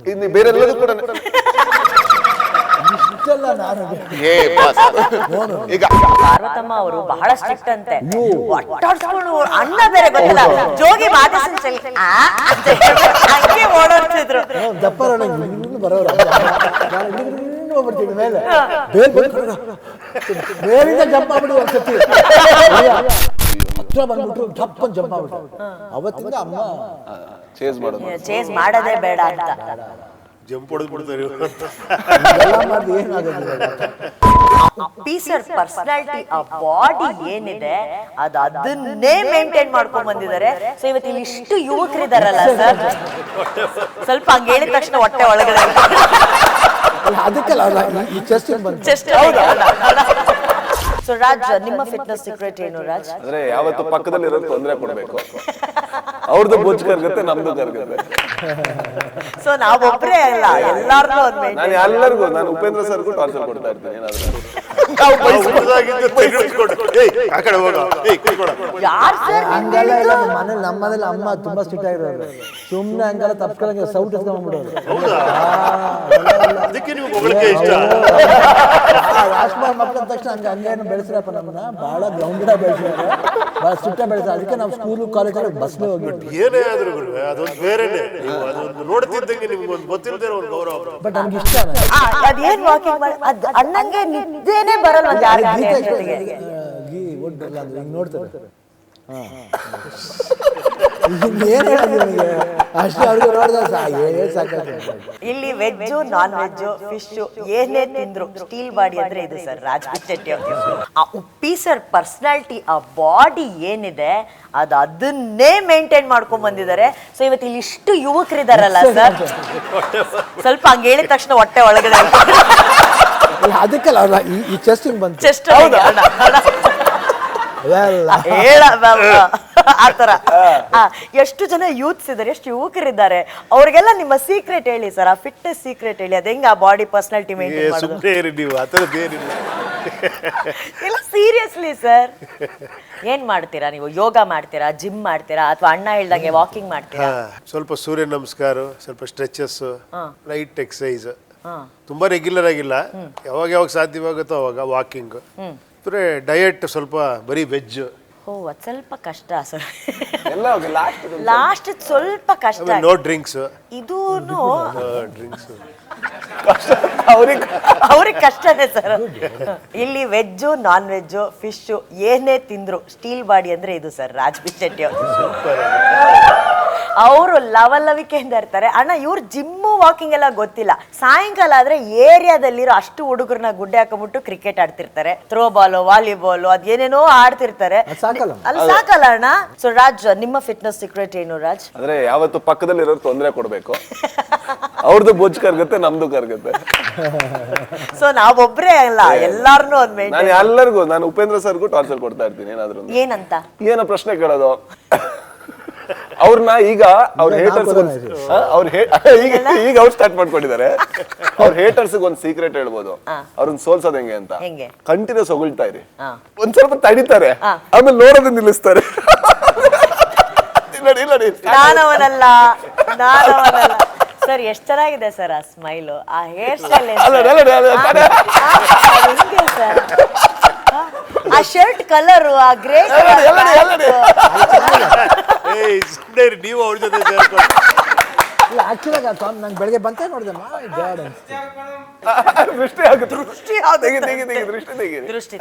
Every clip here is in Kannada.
ಇನ್ನು ಬೇರೆ ಎಲ್ಲದೂ ಕೂಡ ಈಗ ಪಾರ್ವತಮ್ಮ ಅವರು ಬಹಳ ಸ್ಟ್ರಿಕ್ಟ್ ಅಂತೆ. ಒಟ್ಟಾಡ್ಸ್ಕೊಂಡು ಅಣ್ಣ ಬೇರೆ ಗೊತ್ತಿಲ್ಲ, ಜೋಗಿ ಮಾತಾಡ್ಸಿ ಹಂಗೆ ಓಡಾಡ್ತಿದ್ರು. ಮೇಲಿಂದ ಜಂಪ್ ಆಗ್ಬಿಟ್ಟು ಒಂದ್ಸತಿ ಹತ್ರ ಬಂದ್ಬಿಟ್ಟು ಜಪ್ಪನ್ ಜಂಪ್ ಆಗ್ಬಿಟ್ಟು ಅವತ್ತಿಂದ ಅಮ್ಮ ಚೇಸ್ ಮಾಡೋದೇ ಬೇಡ ಅಂತ ಜಂಪ್ ಹೊಡೆದ್ಬಿಡ್ತಾರೆ. ಪೀಸರ್ ಪರ್ಸನಾಲಿಟಿ, ಆ ಬಾಡಿ ಏನಿದೆ ಅದನ್ನೇ ಮೇಂಟೈನ್ ಮಾಡ್ಕೊಂಡ್ ಬಂದಿದ್ದಾರೆ. ಸೊ ಇವತ್ತು ಇಲ್ಲಿ ಇಷ್ಟು ಯುವಕರಿದಾರಲ್ಲ ಸರ್, ಸ್ವಲ್ಪ ಹಂಗ ಹೇಳಿದ ತಕ್ಷಣ ಹೊಟ್ಟೆ ಒಳಗಡೆ ಅದಕ್ಕೆಲ್ಲ ಈ ಚೆಸ್ಟ್ ಚೆಸ್ಟ್. ಸೊ ರಾಜ್, ನಿಮ್ಮ ಫಿಟ್ನೆಸ್ ಸೀಕ್ರೆಟ್ ಏನು ರಾಜ್? ಅಂದ್ರೆ ಯಾವತ್ತು ಪಕ್ಕದಲ್ಲಿ ಇರೋದು ತೊಂದರೆ ಕೊಡ್ಬೇಕು. ಅವ್ರದ್ದು ಬೊಜ್ಜು ಕರ್ಗತ್ತೆ, ನಮ್ದು ಕರ್ಗತ್ತೆ. ಸೊ ನಾವೊಬ್ರೇ ಅಲ್ಲ, ಎಲ್ಲಾರ್ಗೂ ನಾನು ಎಲ್ಲರಿಗೂ, ನಾನು ಉಪೇಂದ್ರ ಸರ್ಗೂ ಟಾರ್ಚರ್ ಕೊಡ್ತಾ ಇರ್ತೇನೆ ಏನಾದ್ರು. ಹಂಗೆಲ್ಲ ಇಲ್ಲ. ನಮ್ಮ ಮನೇಲಿ ಅಮ್ಮ ತುಂಬಾ ಸ್ಟ್ರಿಕ್ಟ್ ಆಗಿರೋರು. ಸುಮ್ನೆ ಹಂಗೆಲ್ಲ ತಪ್ಸ್ಕೊಳಂಗೆ ಸೌಟ್ ಎತ್ಕೊಂಡ್ಬಿಡೋರು. ರಾಜ್ಕುಮಾರ್ ಮಕ್ಕಳ ತಕ್ಷಣ ಹಂಗೇನು ಬೆಳೆಸ್ರಪ್ಪ, ನಮ್ಮನ್ನ ಬಹಳ ಗ್ರೌಂಡೆಡ್ ಬೆಳೆಸಿದ್ದಾರೆ, ಬಹಳ ಸ್ಟ್ರಿಕ್ಟ್ ಬೆಳೆಸ. ಅದಕ್ಕೆ ನಾವು ಸ್ಕೂಲು ಕಾಲೇಜಲ್ಲಿ ಬಸ್ಲೇ ಹೋಗಿದ್ವಿ. ಏನೇ ಆದ್ರೂ ಅದೊಂದು ಬೇರೆನೆ, ಅದೊಂದು ನೋಡ್ತಿದ್ದಂಗೆ ನಿಮ್ಗೆ ಒಂದು ಗೊತ್ತಿಲ್ಲದೆ ಒಂದು ಗೌರವ. ಬಟ್ ನಮ್ಗೆ ಇಷ್ಟ ಅದೇನ್ ವಾಕಿಂಗ್ ಮಾಡಿ ಅಣ್ಣಂಗೆ ನಿದ್ದೆನೆ ಬರಲ್ಲ. ಗೀ ಒಡ್ಡಲ್ಲ ಅಂದ್ರೆ ಹಿಂಗ್ ನೋಡ್ತಾರೆ. ಏನ್ ಹೇಳೋದು ನಿಮಗೆ, ಅಷ್ಟೇ ಅವ್ರಿಗೆ ನೋಡಿದ್ರೆ ಸಾಕಾಗ್ತದೆ. ಇಲ್ಲಿ ವೆಜ್ಜು, ನಾನ್ ವೆಜ್ಜು, ಫಿಶ್ ಏನೇ ತಿಂದ್ರು ಸ್ಟೀಲ್ ಬಾಡಿ ಅಂದ್ರೆ ಇದು ಸರ್ ರಾಜ್ ಶೆಟ್ಟಿ ಅವರು. ಆ ಪೀಸರ್ ಪರ್ಸನಾಲಿಟಿ, ಆ ಬಾಡಿ ಏನಿದೆ ಅದನ್ನೇ ಮೇಂಟೈನ್ ಮಾಡ್ಕೊಂಡ್ ಬಂದಿದ್ದಾರೆ. ಸೊ ಇವತ್ತು ಇಲ್ಲಿ ಇಷ್ಟು ಯುವಕರಿದಾರಲ್ಲ ಸರ್, ಸ್ವಲ್ಪ ಹಂಗ ಹೇಳಿದ ತಕ್ಷಣ ಹೊಟ್ಟೆ ಒಳಗಡೆ ಅದಕ್ಕೆಲ್ಲ ಈ ಚೆಸ್ಟಿಂಗ್ ಬಂತು. ಚೆಸ್ಟ್ ಆತರ. ಎಷ್ಟು ಜನ ಯೂತ್ಸ್ ಇದಾರೆ, ಎಷ್ಟು ಯುವಕರಿದ್ದಾರೆ, ಅವ್ರಿಗೆಲ್ಲ ನಿಮ್ಮ ಸೀಕ್ರೆಟ್ ಹೇಳಿ ಸರ್, ಆ ಫಿಟ್ನೆಸ್ ಸೀಕ್ರೆಟ್ ಹೇಳಿ. ಅದ ಹೆಂಗ ಆ ಬಾಡಿ ಪರ್ಸನಾಲಿಟಿ ಮೇಂಟೈನ್ ಮಾಡೋದು? ನೀವು ಆತರದ್ದೇನಿಲ್ಲ. ಇಲ್ಲ ಸೀರಿಯಸ್ಲಿ ಸರ್, ಏನ್ ಮಾಡ್ತೀರಾ ನೀವು? ಯೋಗ ಮಾಡ್ತೀರಾ, ಜಿಮ್ ಮಾಡ್ತೀರಾ, ಅಥವಾ ಅಣ್ಣ ಹೇಳ್ದಂಗೆ ವಾಕಿಂಗ್ ಮಾಡ್ತೀರಾ? ಸ್ವಲ್ಪ ಸೂರ್ಯ ನಮಸ್ಕಾರ, ಸ್ವಲ್ಪ ಸ್ಟ್ರೆಚಸ್, ಲೈಟ್ ಎಕ್ಸಸೈಸ್, ತುಂಬಾ ರೆಗ್ಯುಲರ್ ಆಗಿಲ್ಲ, ಯಾವಾಗ ಯಾವಾಗ ಸಾಧ್ಯವಾಗುತ್ತೋ ಅವಾಗ ವಾಕಿಂಗ್. ಡಯಟ್ ಸ್ವಲ್ಪ ಬರೀ ವೆಜ್. ಓ, ಅದ್ ಸ್ವಲ್ಪ ಕಷ್ಟ ಸರ್. ಎಲ್ಲ ಲಾಸ್ಟ್ ಸ್ವಲ್ಪ ಕಷ್ಟ. No drinks. ಇದೂ ಡ್ರಿಂಕ್ಸ್ ಅವ್ರಿಗೆ ಕಷ್ಟನೇ ಸರ್. ಇಲ್ಲಿ ವೆಜ್ಜು, ನಾನ್ ವೆಜ್ಜು, ಫಿಶ್ ಏನೇ ತಿಂದ್ರು ಸ್ಟೀಲ್ ಬಾಡಿ ಅಂದ್ರೆ ಇದು ಸರ್ ರಾಜ್ ಶೆಟ್ಟಿ ಅವರು. ಅವರು ಲವಲವಿಕೆಯಿಂದ ಇರ್ತಾರೆ. ಅಣ್ಣ ಇವ್ರು ಜಿಮ್ಮು ವಾಕಿಂಗ್ ಎಲ್ಲ ಗೊತ್ತಿಲ್ಲ. ಸಾಯಂಕಾಲ ಆದ್ರೆ ಏರಿಯಾದಲ್ಲಿರೋ ಅಷ್ಟು ಹುಡುಗರನ್ನ ಗುಡ್ಡೆ ಹಾಕೊಂಡ್ಬಿಟ್ಟು ಕ್ರಿಕೆಟ್ ಆಡ್ತಿರ್ತಾರೆ, ಥ್ರೋ ಬಾಲು, ವಾಲಿಬಾಲ್, ಅದೇನೇನೋ ಆಡ್ತಿರ್ತಾರೆ. ಅಲ್ಲಿ ಸಾಕಲ್ಲ ಅಣ್ಣ. ಸೊ ರಾಜ್, ನಿಮ್ಮ ಫಿಟ್ನೆಸ್ ಸೀಕ್ರೆಟ್ ಏನು ರಾಜ್? ಅಂದ್ರೆ ಯಾವತ್ತು ಪಕ್ಕದಲ್ಲಿ ಇರೋದು ತೊಂದರೆ ಕೊಡ್ಬೇಕು. ಅವ್ರದ್ದು ಬೊಜ್ಜು ಕರ್ಗತ್ತೆ, ನಮ್ದು ಕರ್ಗತ್ತೆ. ಸೊ ನಾವೊಬ್ರೇ ಅಲ್ಲ, ಎಲ್ಲಾರ್ನು ನಾನು ಎಲ್ಲರಿಗೂ, ನಾನು ಉಪೇಂದ್ರ ಸರ್ಗೂ ಟಾರ್ಚರ್ ಕೊಡ್ತಾ ಇರ್ತೀನಿ ಏನಾದ್ರು. ಏನಂತ? ಏನೋ ಪ್ರಶ್ನೆ ಕೇಳೋದು ಅವ್ರನ್ನ. ಈಗ ಅವ್ರ ಹೇಟರ್ಸ್ ಈಗ ಅವ್ರು ಸ್ಟಾರ್ಟ್ ಮಾಡ್ಕೊಂಡಿದ್ದಾರೆ. ಅವ್ರ ಹೇಟರ್ಸ್ ಒಂದು ಸೀಕ್ರೆಟ್ ಹೇಳ್ಬೋದು, ಅವ್ರನ್ನ ಸೋಲ್ಸೋದ್ ಹೆಂಗೆ ಅಂತ. ಕಂಟಿನ್ಯೂಸ್ ಹೊಗಳ್ತಾ ಇರಿ, ಒಂದ್ ಸ್ವಲ್ಪ ತಡಿತಾರೆ, ಆಮೇಲೆ ನೋಡೋದನ್ನ ನಿಲ್ಲಿಸ್ತಾರೆ. ನಾನವನಲ್ಲ ಸರ್. ಎಷ್ಟ್ ಚೆನ್ನಾಗಿದೆ ಸರ್ ಆ ಸ್ಮೈಲು, ಆ ಹೇರ್ ಸ್ಟೈಲ್, ಆ ಶರ್ಟ್ ಕಲರು, ಆ ಗ್ರೇ ನೀವು ಅವ್ರ ಜೊತೆ ಆಕ್ಚುಲಿ ನಂಗೆ ಬೆಳಗ್ಗೆ ಬಂತ ನೋಡಿದೆ ದೃಷ್ಟಿ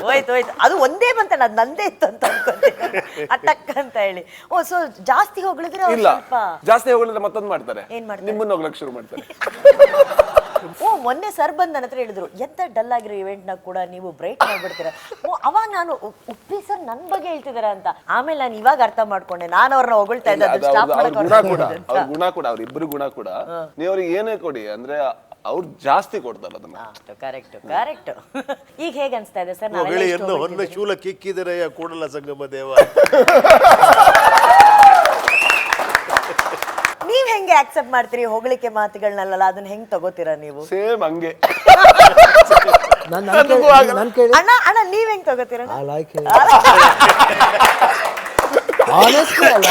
ಹೋಯ್ತು. ಅದು ಒಂದೇ ಬಂತಣ್ಣ, ಅದು ನಂದೇ ಇತ್ತು ಅಂತ ಅನ್ಕೊಂತೀನಿ, ಅಟಕ್ ಅಂತ ಹೇಳಿ. ಓ, ಸೊ ಜಾಸ್ತಿ ಹೋಗ್ಲಿದ್ರೆ ಜಾಸ್ತಿ ಹೋಗ್ಲಿದ್ರೆ ಮತ್ತೊಂದು ಮಾಡ್ತಾರೆ, ಏನ್ ಮಾಡ್ತಾರೆ? ನಿಮ್ಮನ್ನ ಹೋಗ್ಲಕ್ ಶುರು ಮಾಡ್ತಾರೆ. ಓ, ಮೊನ್ನೆ ಸರ್ ಬಂದ್ ನನ್ನ ಹತ್ರ ಹೇಳಿದ್ರು, ಎಂತ ಡಲ್ ಆಗಿರೋ ಇವೆಂಟ್ ನ ಕೂಡ ನೀವು ಬ್ರೈಟ್ ಮಾಡ್ಬಿಡ್ತೀರಾ. ಓ, ಅವಾಗ ನಾನು ಉಪ್ಪಿ ಸರ್ ನನ್ ಬಗ್ಗೆ ಹೇಳ್ತಿದಾರ ಅಂತ. ಆಮೇಲೆ ನಾನು ಇವಾಗ ಅರ್ಥ ಮಾಡ್ಕೊಂಡೆ, ನಾನು ಅವ್ರನ್ನ ಹೊಗಳ್ತಾ ಇದ್ದೆ. ಅವ್ರ ಗುಣ ಕೂಡ, ಅವ್ರಿಬ್ರು ಗುಣ ಕೂಡ ನೀವು ಅವ್ರಿಗೆ ಏನೇ ಕೊಡಿ ಅಂದ್ರೆ ಅವ್ರು ಜಾಸ್ತಿ ಕೊಡ್ತಾರೆ ಅದನ್ನ. ಕರೆಕ್ಟ್. ಈಗ ಹೇಗೆ ಅನ್ಸ್ತಾ ಇದೆ ಸರ್? ಹೊನ್ನ ಶೂಲ ಕಿಕ್ಕಿದರೆ ಕೂಡಲ ಸಂಗಮ ದೇವ. ನೀವ್ ಹೆಂಗೆ ಆಕ್ಸೆಪ್ಟ್ ಮಾಡ್ತೀರಿ ಹೊಗಳಿಕೆ ಮಾತುಗಳನ್ನೆಲ್ಲ? ಅದನ್ನ ಹೆಂಗ್ ತಗೋತೀರಾ ನೀವು? ಸೇಮ್ ಹಂಗೆ. ಅಣ್ಣ ನೀವ್ ಹೆಂಗ್ ತಗೋತೀರಾ? Honestly ಅಲ್ಲ,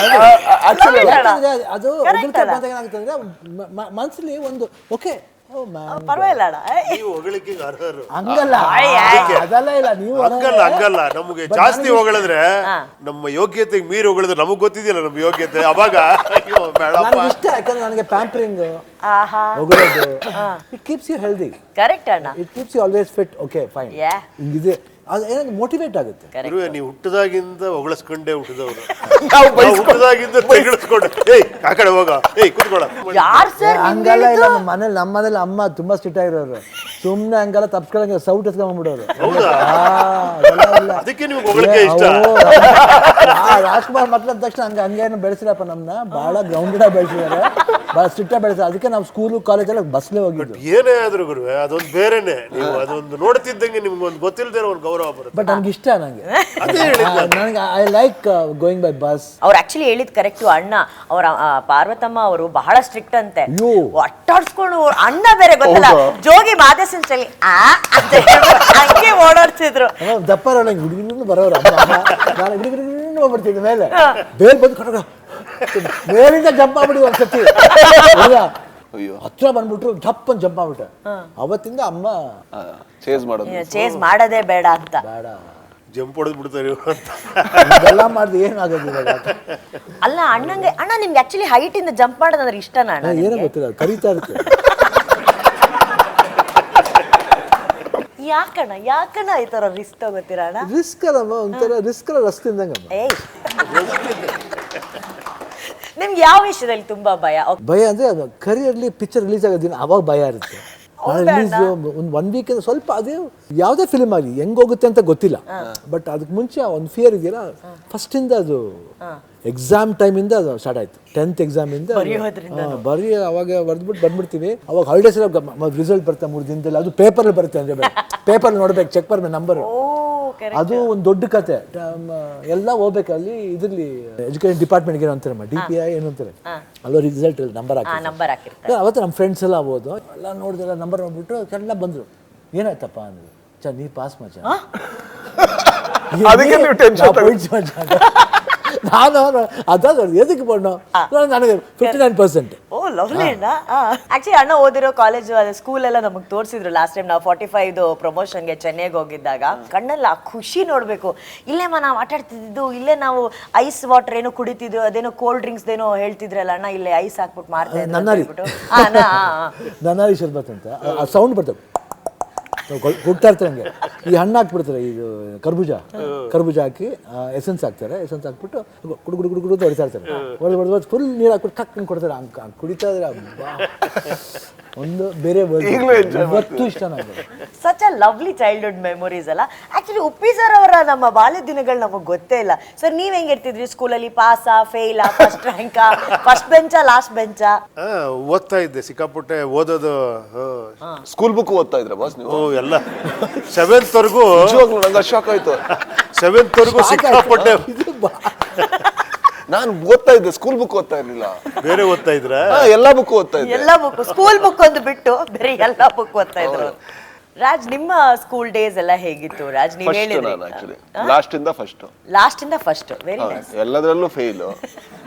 ಆಕ್ಚುಲಿ ಯಾಕಂದ್ರೆ ಅದು ಹೊಗಳ್ತಾ ಬಂದಾಗ ಏನಾಗುತ್ತೆ ಅಂದ್ರೆ ಮನಸ್ಸಲ್ಲಿ ಒಂದು ಓಕೆ ಪರವಾಗಿಲ್ಲ ಅಣ್ಣ. ನೀವು ಹೊಗಳಿಕೆ ಅರ್ಹರು. ಹಂಗಲ್ಲ ಅದಲ್ಲ ಇಲ್ಲ ನೀವು ಹಂಗಲ್ಲ ನಮಗೆ ಜಾಸ್ತಿ ಹೊಗಳಿದ್ರೆ ನಮ್ಮ ಯೋಗ್ಯತೆಗೆ ಮೀರಿ ಹೊಗಳಿದ್ರೆ ನಮಗ್ ಗೊತ್ತಿದೆಯಲ್ಲ ನಮ್ಮ ಯೋಗ್ಯತೆ, ಅವಾಗ ಅಯ್ಯೋ ಬೇಡಪ್ಪ. ನನಗೆ ಇಷ್ಟ, ಯಾಕಂದ್ರೆ ನನಗೆ ಪ್ಯಾಂಪರಿಂಗ್ ಆಹಾ ಹೊಗಳೋದು it keeps you healthy, correct ಅಣ್ಣ. It keeps you always fit. Okay fine, Yeah. ಹಿಂಗಿದೆ ಅದು ಏನಂದ್ರೆ ಮೋಟಿವೇಟ್ ಆಗುತ್ತೆ. ಗುರುವೆ, ನೀವು ಹುಟ್ಟದಾಗಿಂದ ಹೊಗಳಿಸ್ಕೊಂಡೇ ಹುಟ್ಟಿದವರು, ನಾವು ಹುಟ್ಟದಾಗಿಂದ ತೆಗೆಳಿಸ್ಕೊಂಡು ಏಯ್ ಆ ಕಡೆ ಹೋಗ, ಏಯ್ ಕೂತ್ಕೊಳ. ಯಾರ್ ಸರ್ ಹಂಗಲ್ಲ ಇಲ್ಲ, ನಮ್ಮ ಮನೇಲಿ ಅಮ್ಮ ತುಂಬಾ ಸ್ಟ್ರಿಕ್ಟ್ ಆಗಿರೋರು, ಸುಮ್ಮನೆ ಹಂಗೆಲ್ಲ ತಪ್ಸ್ಕೊಳಂಗೆ ಸೌಟ್ ಎತ್ಕೊಂಡ್ಬಿಡೋರು. ಅದಕ್ಕೆ ನಿಮ್ಗೆ ಹೊಗಳಿಕೆ ಇಷ್ಟ. ರಾಜ್ಕುಮಾರ್ ಮಕ್ಕಳ ತಕ್ಷಣ ಹಂಗೇನು ಬೆಳೆಸಿರಪ್ಪ, ನಮ್ಮನ್ನ ಬಹಳ ಗ್ರೌಂಡೆಡ್ ಆಗಿ ಬೆಳೆಸಿದ್ದಾರೆ, ಬಹಳ ಸ್ಟ್ರಿಕ್ಟ್ ಆಗಿ ಬೆಳೆಸಿದ್ದಾರೆ. ಅದಕ್ಕೆ ನಾವು ಸ್ಕೂಲು ಕಾಲೇಜೆಲ್ಲ ಬಸ್ಲೇ ಹೋಗಿದ್ದು. ಏನೇ ಆದ್ರೂ ಗುರುವೆ ಅದೊಂದು ಬೇರೆನೆ. ನೀವು ಅದೊಂದು ನೋಡ್ತಿದ್ದಂಗೆ ನಿಮ್ಗೆ ಒಂದು ಗೊತ್ತಿಲ್ಲದೆ ಒಂದು ಗೌರವ ಬರುತ್ತೆ. ಬಟ್ ನನ್ಗೆ ಇಷ್ಟ, ನನಗೆ I like going by bus. ಅವ್ರು ಆಕ್ಚುಲಿ ಹೇಳಿದ್ ಕರೆಕ್ಟು. ಅಣ್ಣ ಅವರ ಪಾರ್ವತಮ್ಮ ಅವರು ಬಹಳ ಸ್ಟ್ರಿಕ್ಟ್ ಅಂತೆ. ಅಯ್ಯೋ. ಒಟ್ಟಾಡ್ಸ್ಕೊಂಡು ಅಣ್ಣ ಬೇರೆ ಗೊತ್ತಲ್ಲ, ಜೋಗಿ ಮಾದೇಶನ್ ಚಲಿ ಅಂತ ಹಂಗೆ ಓಡಾಡ್ತಿದ್ರು. ದಪ್ಪ ಹುಡುಗಿನೂ ಬರೋರು, ನಾನು ಹುಡುಗಿನ ಹೋಗ್ಬಿಡ್ತಿದ್ದೆ ಮೇಲೆ, ಬೇಲ್ ಬಂದು ಕಟ್ಟ ಮೇಲಿಂದ ಜಂಪ್ ಆಗ್ಬಿಟ್ಟಿದ್ವಿ ಒಂದ್ಸತಿ. ಹತ್ರ ಬಂದ್ಬಿಟ್ರು ಜಪ್ ಅಂತ ಜಂಪ್ ಆಗ್ಬಿಟ್ಟೆ. ಅವತ್ತಿಂದ ಅಮ್ಮ ಚೇಸ್ ಮಾಡೋದೇ ಬೇಡ ಅಂತ. ಬೇಡ ಜಂಪ್ ಹೊಡೆದ್ ಬಿಡ್ತಾರೆ ಅಂತ ಇದೆಲ್ಲ ಮಾಡಿದ್ರೆ ಏನಾಗೋದಿಲ್ಲ. ಅಲ್ಲ ಅಣ್ಣಂಗೆ, ಅಣ್ಣ ನಿಮ್ಗೆ ಆಕ್ಚುಲಿ ಹೈಟ್ ಇಂದ ಜಂಪ್ ಮಾಡೋದಂದ್ರೆ ಇಷ್ಟನಾ ಅಣ್ಣ? ಏನೋ ಗೊತ್ತಿಲ್ಲ, ಕರೀತಾ ಇರುತ್ತೆ. ಯಾಕಣ್ಣ ಈ ತರ ರಿಸ್ಕ್ ತಗೋತೀರ ಅಣ್ಣ? ರಿಸ್ಕ್ ಅಲ್ಲಮ್ಮ, ಒಂಥರ ರಿಸ್ಕ್ ಅಲ್ಲ, ರಸ್ತೆ ಇದ್ದಂಗಮ್ಮ. ನಿಮ್ಗೆ ಯಾವ ವಿಷಯದಲ್ಲಿ ತುಂಬಾ ಭಯ? ಭಯ ಅಂದ್ರೆ ಕರಿಯರ್ಲಿ ಪಿಕ್ಚರ್ ರಿಲೀಸ್ ಆಗೋದಿನ ಅವಾಗ ಭಯ ಇರುತ್ತೆ. ರಿಲೀಸ್ ಒನ್ ವೀಕ್ ಸ್ವಲ್ಪ ಅದೇ ಯಾವುದೇ ಫಿಲ್ಮ್ ಆಗಲಿ ಹೆಂಗ್ ಹೋಗುತ್ತೆ ಅಂತ ಗೊತ್ತಿಲ್ಲ. ಬಟ್ ಅದಕ್ಕೆ ಮುಂಚೆ ಒಂದು ಫಿಯರ್ ಇದೆಯಲ್ಲ, ಫಸ್ಟ್ ಇಂದ ಅದು ಎಕ್ಸಾಮ್ ಟೈಮ್ ಇಂದ ಅದು ಸ್ಟಾರ್ಟ್ ಆಯ್ತು. 10th ಎಕ್ಸಾಮ್ ಇಂದ ಬರೀ ಅವಾಗ ಬರ್ದ್ಬಿಟ್ಟು ಬಂದ್ಬಿಡ್ತೀವಿ. ಅವಾಗ ಹಾಲಿಡೇಸ್ ರಿಸಲ್ಟ್ ಬರುತ್ತೆ 3 ದಿನದಲ್ಲಿ, ಅದು ಪೇಪರ್ ಬರುತ್ತೆ. ಅಂದ್ರೆ ಪೇಪರ್ ನೋಡ್ಬೇಕು, ಚೆಕ್ ಮಾಡ್ಬೇಕು ನಂಬರ್. ಅದು ಒಂದು ದೊಡ್ಡ ಕತೆ. ಎಲ್ಲ ಹೋಗ್ಬೇಕು ಅಲ್ಲಿ, ಇದ್ರಲ್ಲಿ ಎಜುಕೇಶನ್ ಡಿಪಾರ್ಟ್ಮೆಂಟ್ ಏನೋ ಅಂತಾರೆ, DPI ಏನು ಅಂತಾರೆ, ಅಲ್ಲೋ ರಿಸಲ್ಟ್ ನಂಬರ್ ಹಾಕಿ. ಅವತ್ತು ನಮ್ಮ ಫ್ರೆಂಡ್ಸ್ ಎಲ್ಲ ಹೋಗೋದು, ಎಲ್ಲ ನೋಡಿದೆಲ್ಲ ನಂಬರ್ ನೋಡ್ಬಿಟ್ಟು ಎಲ್ಲ ಬಂದ್ರು. ಏನಾಯ್ತಪ್ಪ ಅಂದ್ರು, ನೀ ಪಾಸ್ ಮಚ್ಚ. ನಾನು ಅದಾಗ ಎದಕ್ಕೆ ಬಣ್ಣ, ನನಗೆ 59%. ಓ ಲವ್ಲಿ ಅಣ್ಣ. ಆಕ್ಚುಲಿ ಅಣ್ಣ ಓದಿರೋ ಕಾಲೇಜು ಸ್ಕೂಲ್ ಎಲ್ಲ ನಮಗೆ ತೋರಿಸಿದ್ರು ಲಾಸ್ಟ್ ಟೈಮ್ ನಾವು 45 ಪ್ರಮೋಷನ್ಗೆ ಚೆನ್ನೈಗೆ ಹೋಗಿದ್ದಾಗ. ಕಣ್ಣಲ್ಲಿ ಆ ಖುಷಿ ನೋಡ್ಬೇಕು. ಇಲ್ಲೇಮ್ಮ ನಾವು ಆಟ ಆಡ್ತಿದ್ದು, ಇಲ್ಲೇ ನಾವು ಐಸ್ ವಾಟರ್ ಏನೋ ಕುಡಿತಿದ್ವು, ಅದೇನೋ ಕೋಲ್ಡ್ ಡ್ರಿಂಕ್ಸ್ ಏನೋ ಹೇಳ್ತಿದ್ರಲ್ಲ ಅಣ್ಣ, ಇಲ್ಲೇ ಐಸ್ ಹಾಕ್ಬಿಟ್ಟು ಮಾರ್ತಾ ಇದ್ರು. ನನ್ನಾರಿ ಶರ್ಬತ್ ಅಂತ ಆ ಸೌಂಡ್ ಬರ್ತದೆ, ಕೊಡ್ತಾ ಇರ್ತಾರೆ ಹಂಗೆ. ಈ ಹಣ್ಣು ಹಾಕ್ಬಿಡ್ತಾರೆ, ಇದು ಕರ್ಬೂಜ ಹಾಕಿ ಎಸೆನ್ಸ್ ಹಾಕ್ತಾರೆ. ಎಸೆನ್ಸ್ ಹಾಕ್ಬಿಟ್ಟು ಗುಡು ಗುಡು ಗುಡು ಗುಡು ಹೊಡಿತಾ ಇರ್ತಾರೆ. ಹೊಡೆದು ಫುಲ್ ನೀರು ಹಾಕ್ಬಿಟ್ಟು ಟಕ್ ಕೊಡ್ತಾರೆ. ಕುಡಿತಾ ಇದ್ರೆ ಒಂದು ಬೇರೆ ಇವತ್ತು ಇಷ್ಟ ನನಗೆ. Such a lovely childhood memories ಅಲ್ಲ. ಆಕ್ಚುಲಿ ಉಪ್ಪಿ ಸರ್ ಅವರ ನಮ್ಮ ಬಾಲ್ಯ ದಿನಗಳು ನಮಗೆ ಗೊತ್ತೇ ಇಲ್ಲ. ಸರ್ ನೀವ್ ಹೆಂಗಿರ್ತಿದ್ರಿ ಸ್ಕೂಲಲ್ಲಿ? ಪಾಸಾ, ಫೇಲಾ, ಫಸ್ಟ್ ರ್ಯಾಂಕಾ, ಫಸ್ಟ್ ಬೆಂಚಾ, ಲಾಸ್ಟ್ ಬೆಂಚಾ? ಓದ್ತಾ ಇದ್ದೆ ಸಿಕ್ಕಾಪಟ್ಟೆ. ಓದೋದು ಸ್ಕೂಲ್ ಬುಕ್ ಓದ್ತಾ ಇದ್ರ ಬಾಸ್ ನೀವು? ಎಲ್ಲ 7th ವರೆಗೂ ನಂಗೆ ಶಾಕ್ ಆಯ್ತು. 7th ವರೆಗೂ ಸಿಕ್ಕಾಪಟ್ಟೆ ನಾನು ಓದ್ತಾ ಇದ್ದೆ, ಸ್ಕೂಲ್ ಬುಕ್ ಓದ್ತಾ ಇರ್ಲಿಲ್ಲ. ಬೇರೆ ಓದ್ತಾ ಇದ್ರ? ಎಲ್ಲಾ ಬುಕ್ ಓದ್ತಾ ಇದ್ದೆ. ಎಲ್ಲಾ ಬುಕ್, ಸ್ಕೂಲ್ ಬುಕ್ ಒಂದು ಬಿಟ್ಟು ಬೇರೆ ಎಲ್ಲಾ ಬುಕ್ ಓದ್ತಾ ಇದ್ರು. ರಾಜ್, ನಿಮ್ಮ ಸ್ಕೂಲ್ ಡೇಸ್ ಎಲ್ಲ ಹೇಗಿತ್ತು ರಾಜ್? ನೀವ್ ಹೇಳಿದ್ರಿ ಲಾಸ್ಟ್ ಇಂದ ಫಸ್ಟ್. Very nice. ಎಲ್ಲದರಲ್ಲೂ ಫೇಲ್,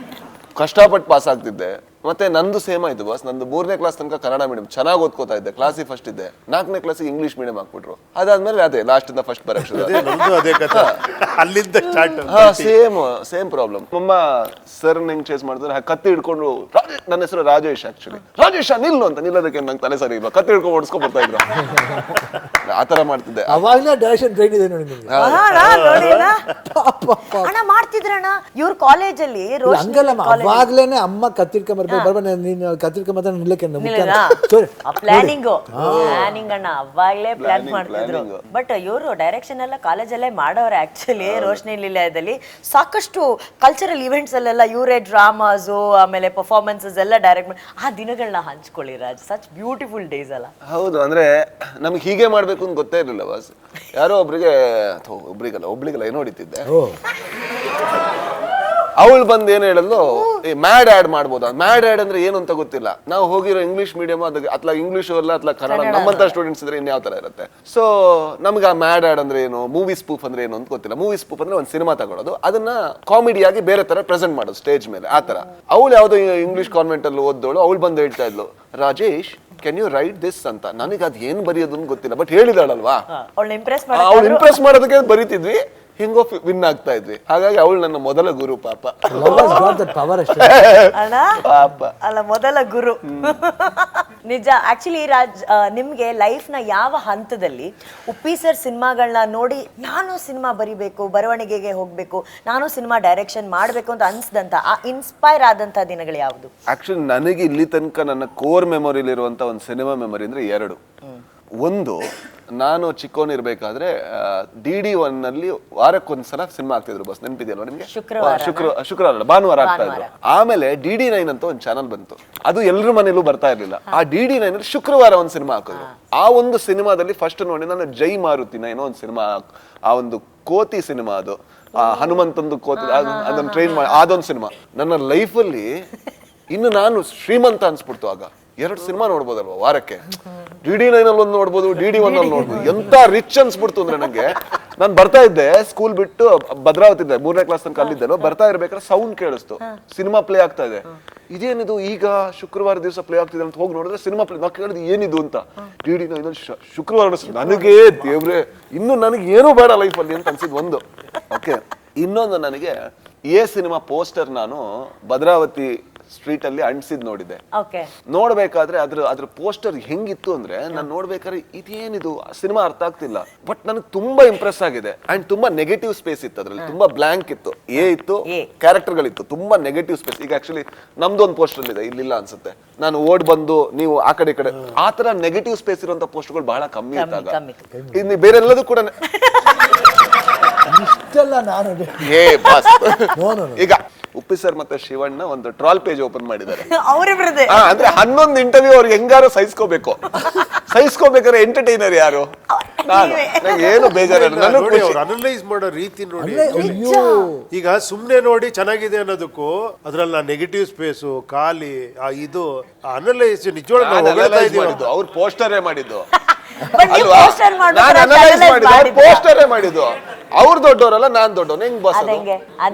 ಕಷ್ಟಪಟ್ಟು ಪಾಸ್ ಆಗ್ತಿದ್ದೆ. ಮತ್ತೆ ನಂದು ಸೇಮ್ ಆಯ್ತು ಬಾಸ್. ನಂದು 3ನೇ ಕ್ಲಾಸ್ ತನಕ ಕನ್ನಡ ಮೀಡಿಯಂ ಚೆನ್ನಾಗಿ ಓದ್ಕೋತಾ ಇದ್ದೆ, ಕ್ಲಾಸಿಗೆ ಫಸ್ಟ್ ಇದ್ದೆ. 4ನೇ ಕ್ಲಾಸಿಗೆ ಇಂಗ್ಲಿಷ್ ಮೀಡಿಯಂ ಹಾಕ್ಬಿಟ್ರು. ಅದಾದ್ಮೇಲೆ ಅದೇ ಲಾಸ್ಟ್ ಇಂದ ಫಸ್ಟ್ ಬರಕ್ಕೆ ಅದೇ ಕಥೆ, ಅಲ್ಲಿಂದ ಸ್ಟಾರ್ಟ್. Same problem. ನಮ್ಮ ಸರ್ ಹೆಂಗ್ ಚೇಸ್ ಮಾಡಿದ್ರೆ ಕತ್ತಿ ಹಿಡ್ಕೊಂಡು, ನನ್ನ ಹೆಸರು ರಾಜೇಶ್ ಆಕ್ಚುಲಿ, ರಾಜೇಶ ನಿಲ್ಲು ಅಂತ, ನಿಲ್ಲೋದಕ್ಕೆ ನಂಗೆ ತಲೆ ಸರಿ ಇಲ್ಲ, ಕತ್ತಿ ಹಿಡ್ಕೊಂಡು ಓಡಿಸ್ಕೊಂಡ್ ಬರ್ತಾ ಇದ್ರು. ಆತರ ಮಾಡ್ತಿದ್ದೆ. ಅವಾಗಲೇ ಡೈರೆಕ್ಷನ್ ಟ್ರೈನ್ ಇದೆ ನೋಡಿ ನಿಮ್ಗೆ. ಅಣ್ಣ ಮಾಡ್ತಿದ್ರಣ್ಣ ಇವ್ರ ಕಾಲೇಜಲ್ಲಿ. ಹಂಗಲ್ಲ, ಅವಾಗ್ಲೇನೆ ಅಮ್ಮ ಕತ್ತಿಡ್ಕೊಂಡ್ ನೀನು ಕತ್ತಿಡ್ಕೊಂಬತ್ತ ನಿಲ್ಲಕ್ಕೆ ಪ್ಲಾನಿಂಗ್ ಅಣ್ಣ ಅವಾಗ್ಲೇ ಪ್ಲಾನ್ ಮಾಡ್ತಿದ್ರು. ಬಟ್ ಇವರು ಡೈರೆಕ್ಷನ್ ಎಲ್ಲ ಕಾಲೇಜಲ್ಲೇ ಮಾಡೋರೆ. ಆಕ್ಚುಲಿ ರೋಶ್ನಿ ನಿಲಯದಲ್ಲಿ ಸಾಕಷ್ಟು ಕಲ್ಚರಲ್ ಇವೆಂಟ್ಸ್ ಅಲ್ಲೆಲ್ಲ ಇವರೇ ಡ್ರಾಮಾಸು, ಆಮೇಲೆ ಪರ್ಫಾರ್ಮೆನ್ಸಸ್ ಎಲ್ಲ ಡೈರೆಕ್ಟ್ ಮಾಡಿ. ಆ ದಿನಗಳನ್ನ ಹಂಚ್ಕೊಳ್ಳಿ ರಾಜ್, ಸಚ್ ಬ್ಯೂಟಿಫುಲ್ ಡೇಸ್ ಅಲ್ಲ? ಹೌದು. ಅಂದ್ರೆ ನಮ್ಗೆ ಹೀಗೆ ಮಾಡ್ಬೇಕು ಅಂತ ಗೊತ್ತೇ ಇರಲಿಲ್ಲ ಬಾಸ್. ಯಾರೋ ಒಬ್ಳಿಗಲ್ಲ ಏನೋ ಹೊಡಿತಿದ್ದೆ. ಅವಳು ಬಂದು ಏನ್ ಹೇಳಲು ಮ್ಯಾಡ್ ಆಡ್ ಮಾಡ್ಬೋದಾ, ಮ್ಯಾಡ್ ಆಡ್ ಅಂದ್ರೆ ಏನು ಅಂತ ಗೊತ್ತಿಲ್ಲ. ನಾವು ಹೋಗಿರೋ ಇಂಗ್ಲಿಷ್ ಮೀಡಿಯಂ ಅತ್ಲ ಇಂಗ್ಲಿಷ್ ಅಲ್ಲ ಅತ್ಲ ಕನ್ನಡ, ನಮ್ಮಂತ ಸ್ಟೂಡೆಂಟ್ಸ್ ಇದ್ರೆ ಇನ್ಯಾವ ತರ ಇರುತ್ತೆ. ಸೊ ನಮ್ಗೆ ಆ ಮ್ಯಾಡ್ ಆಡ್ ಅಂದ್ರೆ ಏನು, ಮೂವಿ ಸ್ಪೂಫ್ ಅಂದ್ರೆ ಏನು ಅಂತ ಗೊತ್ತಿಲ್ಲ. ಮೂವಿ ಸ್ಪೂಫ್ ಅಂದ್ರೆ ಒಂದು ಸಿನಿಮಾ ತಗೊಳ್ಳೋದು, ಅದನ್ನ ಕಾಮಿಡಿಯಾಗಿ ಬೇರೆ ತರ ಪ್ರೆಸೆಂಟ್ ಮಾಡೋದು ಸ್ಟೇಜ್ ಮೇಲೆ, ಆ ತರ. ಅವಳು ಯಾವ್ದೋ ಇಂಗ್ಲಿಷ್ ಕಾನ್ವೆಂಟ್ ಅಲ್ಲಿ ಓದ್ದೋಳು, ಅವಳು ಬಂದು ಹೇಳ್ತಾ ಇದ್ಲು, Rajesh can you write this ಅಂತ. ನನಗೆ ಅದ್ ಏನ್ ಬರೆಯೋದು ಗೊತ್ತಿಲ್ಲ, ಬಟ್ ಹೇಳಿದಾಳಲ್ವಾ, ಅವಳು ಇಂಪ್ರೆಸ್ ಅವಳು ಇಂಪ್ರೆಸ್ ಮಾಡೋದಕ್ಕೆ ಬರೀತಿದ್ವಿ, ಹಿಂಗೋ ವಿನ್ ಆಗ್ತಾ ಇದ್ವಿ. ಹಾಗಾಗಿ ಅವಳು ನನ್ನ ಮೊದಲ ಗುರು ಪಾಪ. ಪವರ್ ಅಷ್ಟೇ ಅಣ್ಣ, ಪಾಪ ಅಲ್ಲ ಮೊದಲ ಗುರು. ನಿಜ. ಆಕ್ಚುಲಿ ರಾಜ್, ನಿಮ್ಗೆ ಲೈಫ್ ನ ಯಾವ ಹಂತದಲ್ಲಿ ಉಪ್ಪಿ ಸರ್ ಸಿನಿಮಾಗಳನ್ನ ನೋಡಿ ನಾನು ಸಿನಿಮಾ ಬರಿಬೇಕು, ಬರವಣಿಗೆಗೆ ಹೋಗ್ಬೇಕು, ನಾನು ಸಿನಿಮಾ ಡೈರೆಕ್ಷನ್ ಮಾಡ್ಬೇಕು ಅಂತ ಅನ್ಸ್ದಂತ, ಆ ಇನ್ಸ್ಪೈರ್ ಆದಂತ ದಿನಗಳು ಯಾವುದು? ಆಕ್ಚುಲಿ ನನಗೆ ಇಲ್ಲಿ ತನಕ ನನ್ನ ಕೋರ್ ಮೆಮೊರಿಲಿ ಇರುವಂತ ಒಂದು ಸಿನಿಮಾ ಮೆಮೊರಿ ಅಂದ್ರೆ ಎರಡು. ಒಂದು, ನಾನು ಚಿಕ್ಕವನಿರ್ಬೇಕಾದ್ರೆ DD1 ನಲ್ಲಿ ವಾರಕ್ಕೊಂದ್ಸಲ ಸಿನಿಮಾ ಆಗ್ತಿದ್ರು ಬಸ್, ನೆನಪಿದೆಯಲ್ವಾ ನಿಮ್ಗೆ? ಶುಕ್ರವಾರ ಅಲ್ಲ, ಭಾನುವಾರ ಆಗ್ತಾ ಇದ್ರು. ಆಮೇಲೆ DD9 ಅಂತ ಒಂದು ಚಾನಲ್ ಬಂತು, ಅದು ಎಲ್ಲರ ಮನೇಲೂ ಬರ್ತಾ ಇರ್ಲಿಲ್ಲ. ಆ DD9 ಅಲ್ಲಿ ಶುಕ್ರವಾರ ಒಂದು ಸಿನಿಮಾ ಹಾಕಿದ್ರು. ಆ ಒಂದು ಸಿನಿಮಾದಲ್ಲಿ ಫಸ್ಟ್ ನೋಡಿ ನಾನು ಜೈ ಮಾರುತಿನ ಏನೋ ಒಂದು ಸಿನಿಮಾ, ಆ ಒಂದು ಕೋತಿ ಸಿನಿಮಾ, ಅದು ಹನುಮಂತಂದು ಕೋತಿ, ಅದನ್ನ ಟ್ರೈನ್ ಮಾಡಿ ಅದೊಂದು ಸಿನಿಮಾ ನನ್ನ ಲೈಫಲ್ಲಿ ಇನ್ನು ನಾನು ಶ್ರೀಮಂತ ಅನ್ಸ್ಬಿಡ್ತು. ಆಗ 2 ಸಿನಿಮಾ ನೋಡ್ಬೋದಲ್ವಾ ವಾರಕ್ಕೆ, DD9 ಅಲ್ಲಿ ಒಂದು ನೋಡ್ಬೋದು, DD1 ಅಲ್ಲಿ ನೋಡ್ಬೋದು. ಎಂತ ರಿಚ್ ಅನ್ಸ್ಬಿಡ್ತು ಅಂದ್ರೆ ನಂಗೆ. ನಾನು ಬರ್ತಾ ಇದ್ದೆ ಸ್ಕೂಲ್ ಬಿಟ್ಟು, ಭದ್ರಾವತಿ ಇದ್ದೆ, 3ನೇ ಕ್ಲಾಸ್ ತನಕ ಅಲ್ಲಿದ್ದೇನೋ, ಬರ್ತಾ ಇರ್ಬೇಕಾದ್ರೆ ಸೌಂಡ್ ಕೇಳಿಸ್ತು, ಸಿನಿಮಾ ಪ್ಲೇ ಆಗ್ತಾ ಇದೆ. ಇದೇನಿದು ಈಗ ಶುಕ್ರವಾರ ದಿವಸ ಪ್ಲೇ ಆಗ್ತಿದೆ ಅಂತ ಹೋಗಿ ನೋಡಿದ್ರೆ ಸಿನಿಮಾ ಪ್ಲೇ. ನಾವು ಕೇಳಿದ್ವಿ ಏನಿದು ಅಂತ. DD9 ಶುಕ್ರವಾರ ನನಗೆ ದೇವ್ರೆ, ಇನ್ನು ನನಗೆ ಏನೂ ಬೇಡ ಲೈಫಲ್ಲಿ ಅಂತ ಅನ್ಸಿದ್ ಒಂದು. ಓಕೆ, ಇನ್ನೊಂದು, ನನಗೆ ಸಿನಿಮಾ ಪೋಸ್ಟರ್ ನಾನು ಭದ್ರಾವತಿ ಸ್ಟ್ರೀಟ್ ಅಲ್ಲಿ ಅಂಟಿಸಿದ್ ನೋಡಿದ್ದೆ. ನೋಡ್ಬೇಕಾದ್ರೆ ಅದ್ರ ಪೋಸ್ಟರ್ ಹೆಂಗಿತ್ತು ಅಂದ್ರೆ, ನಾನು ನೋಡ್ಬೇಕಾದ್ರೆ ಇದೇನಿದು ಸಿನಿಮಾ ಅರ್ಥ ಆಗ್ತಿಲ್ಲ, ಬಟ್ ನನಗೆ ತುಂಬಾ ಇಂಪ್ರೆಸ್ ಆಗಿದೆ. ಅಂಡ್ ತುಂಬಾ ನೆಗೆಟಿವ್ ಸ್ಪೇಸ್ ಇತ್ತು ಅದ್ರಲ್ಲಿ, ತುಂಬಾ ಬ್ಲಾಂಕ್ ಇತ್ತು, ಇತ್ತು, ಕ್ಯಾರೆಕ್ಟರ್ ಗಳಿತ್ತು, ತುಂಬಾ ನೆಗೆಟಿವ್ ಸ್ಪೇಸ್. ಈಗ ಆಕ್ಚುಲಿ ನಮ್ದು ಒಂದು ಪೋಸ್ಟರ್ ಇದೆ, ಇಲ್ಲಿಲ್ಲ ಅನ್ಸುತ್ತೆ, ನಾನು ಓಡ್ ಬಂದು ನೀವು ಆ ಕಡೆ ಈ ಕಡೆ, ಆ ತರ ನೆಗೆಟಿವ್ ಸ್ಪೇಸ್ ಇರುವಂತ ಪೋಸ್ಟರ್ಗಳು ಬಹಳ ಕಮ್ಮಿ ಇದ್ದಾಗ. ಇನ್ನು ಬೇರೆಲ್ಲದೂ ಕೂಡ ಇಷ್ಟೆಲ್ಲ ನಾನು ಈಗ ಉಪ್ಪಿ ಸರ್ ಮತ್ತೆ ಶಿವಣ್ಣ ಒಂದು ಟ್ರಾಲ್ ಪೇಜ್ ಓಪನ್ ಮಾಡಿದ್ದಾರೆ. ಅವರಿಬ್ರದೇ ಅಂದ್ರೆ 11 ಇಂಟರ್ವ್ಯೂ ಅವ್ರಿಗೆ ಹೆಂಗಾರು ಸಹಿಸ್ಕೋಬೇಕಾದ್ರೆ ಎಂಟರ್ಟೈನರ್ ಯಾರು? ನಂಗೆ ಏನು ಬೇಜಾರಿಲ್ಲ, ಅನಲೈಸ್ ಮಾಡೋ ರೀತಿ ನೋಡಿ. ಈಗ ಸುಮ್ನೆ ನೋಡಿ ಚೆನ್ನಾಗಿದೆ ಅನ್ನೋದಕ್ಕೂ ಅದ್ರಲ್ಲಿ ನೆಗೆಟಿವ್ ಸ್ಪೇಸು, ಖಾಲಿ, ಇದು ಅನಲೈಸ್ ನಿಜವಾಗ್ಲೂ ಅವ್ರು ಪೋಸ್ಟರೇ ಮಾಡಿದ್ದು, ಪೋಸ್ಟರೇ ಮಾಡಿದ್ದು. ಅವ್ರು ದೊಡ್ಡವರಲ್ಲ, ನಾನ್ ದೊಡ್ಡವನು, ಹೆಂಗ್ ಬಾಸ್?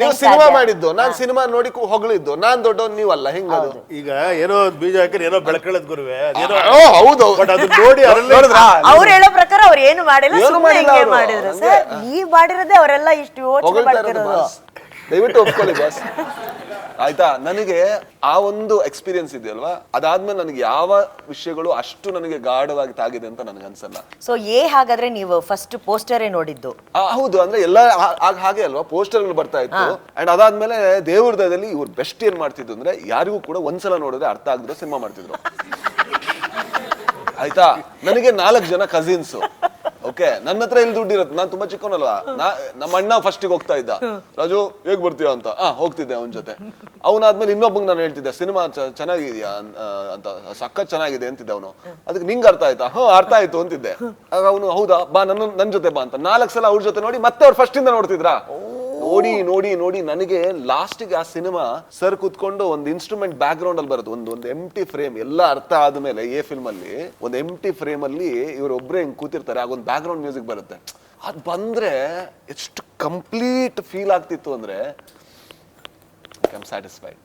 ನೀವು ಸಿನಿಮಾ ಮಾಡಿದ್ದು, ನಾನ್ ಸಿನಿಮಾ ನೋಡಿ ಹೊಗಳಿದ್ದು, ನಾನ್ ದೊಡ್ಡವನು, ನೀವಲ್ಲ, ಹೆಂಗದು? ಈಗ ಏನೋ ಬೀಜ ಹಾಕಿ ಏನೋ ಬೆಳಕಳದ್ ಗುರುವೆ, ಹೌದು. ನೋಡಿ ಅವ್ರು ಹೇಳೋ ಪ್ರಕಾರ ಅವ್ರು ಏನು ಮಾಡಿದ್ರು ಸರ್, ನೀವ್ ಮಾಡಿರೋದೇ ಅವರೆಲ್ಲ ಇಷ್ಟು ಯೋಚನೆ ಮಾಡ್ತಿರೋದು. ದಯವಿಟ್ಟು ಒಪ್ಕೊಳ್ಳಿ ಬಾಸ್, ಆಯ್ತಾ? ನನಗೆ ಆ ಒಂದು ಎಕ್ಸ್ಪೀರಿಯನ್ಸ್ ಇದೆಯಲ್ವಾ, ಅದಾದ್ಮೇಲೆ ನನಗೆ ಯಾವ ವಿಷಯಗಳು ಅಷ್ಟು ನನಗೆ ಗಾಢವಾಗಿ ತಾಗಿದೆ ಅಂತ ನನಗೆ ಅನ್ಸಲ್ಲ. ಸೊ ಹಾಗಾದ್ರೆ ನೀವು ಫಸ್ಟ್ ಪೋಸ್ಟರೇ ನೋಡಿದ್ದು? ಹೌದು, ಅಂದ್ರೆ ಎಲ್ಲ ಹಾಗೆ ಅಲ್ವಾ, ಪೋಸ್ಟರ್ಗಳು ಬರ್ತಾ ಇತ್ತು. ಅಂಡ್ ಅದಾದ್ಮೇಲೆ ದೇವ್ರ ದಯದಲ್ಲಿ ಇವ್ರು ಬೆಸ್ಟ್ ಏನ್ ಮಾಡ್ತಿದ್ರು ಅಂದ್ರೆ, ಯಾರಿಗೂ ಕೂಡ ಒಂದ್ಸಲ ನೋಡಿದ್ರೆ ಅರ್ಥ ಆಗಿದ್ರೆ ಸಿನಿಮಾ ಮಾಡ್ತಿದ್ರು. ಆಯ್ತಾ? ನನಗೆ 4 ಜನ ಕಸಿನ್ಸ್. ಓಕೆ, ನನ್ನ ಹತ್ರ ಇಲ್ಲಿ ದುಡ್ಡು ಇರುತ್ತೆ, ನಾನು ತುಂಬಾ ಚಿಕ್ಕವನಲ್ವಾ. ನಮ್ಮ ಅಣ್ಣ ಫಸ್ಟಿಗೆ ಹೋಗ್ತಾ ಇದ್ದ, ರಾಜು ಹೇಗ್ ಬರ್ತೀಯ ಅಂತ, ಹೋಗ್ತಿದ್ದೆ ಅವನ ಜೊತೆ. ಅವನಾದ್ಮೇಲೆ ಇನ್ನೊಬ್ಬಂಗೆ ನಾನು ಹೇಳ್ತಿದ್ದೆ, ಸಿನಿಮಾ ಚೆನ್ನಾಗಿದ್ಯಾ ಅಂತ, ಸಖತ್ ಚೆನ್ನಾಗಿದೆ ಅಂತಿದ್ದೆ ಅವನು. ಅದಕ್ಕೆ ನಿಂಗೆ ಅರ್ಥ ಆಯ್ತಾ? ಅರ್ಥ ಆಯ್ತು ಅಂತಿದ್ದೆ. ಆಗ ಅವನು, ಹೌದಾ, ಬಾ ನನ್ನ ಜೊತೆ ಬಾ ಅಂತ 4 ಸಲ ಅವ್ರ ಜೊತೆ ನೋಡಿ ಮತ್ತೆ ಅವ್ರು ಫಸ್ಟ್ ಇಂದ ನೋಡ್ತಿದ್ರಾ. ನೋಡಿ ನೋಡಿ ನೋಡಿ ನನಗೆ ಲಾಸ್ಟಿಗೆ ಆ ಸಿನಿಮಾ ಸರ್ ಕುತ್ಕೊಂಡು ಒಂದು ಇನ್ಸ್ಟ್ರೂಮೆಂಟ್ ಬ್ಯಾಕ್ ಗ್ರೌಂಡ್ ಅಲ್ಲಿ ಬರುತ್ತೆ, ಒಂದು ಎಂಟಿ ಫ್ರೇಮ್, ಎಲ್ಲ ಅರ್ಥ ಆದ್ಮೇಲೆ ಫಿಲ್ಮ್ ಅಲ್ಲಿ ಒಂದು ಎಂಟಿ ಫ್ರೇಮ್ ಅಲ್ಲಿ ಇವರೊಬ್ರೆ ಹಿಂಗ್ ಕೂತಿರ್ತಾರೆ, ಆಗೊಂದು ಬ್ಯಾಕ್ ಗ್ರೌಂಡ್ ಮ್ಯೂಸಿಕ್ ಬರುತ್ತೆ. ಅದ್ ಬಂದ್ರೆ ಎಷ್ಟು ಕಂಪ್ಲೀಟ್ ಫೀಲ್ ಆಗ್ತಿತ್ತು ಅಂದ್ರೆ, ಐ ಆಮ್ ಸ್ಯಾಟಿಸ್ಫೈಡ್.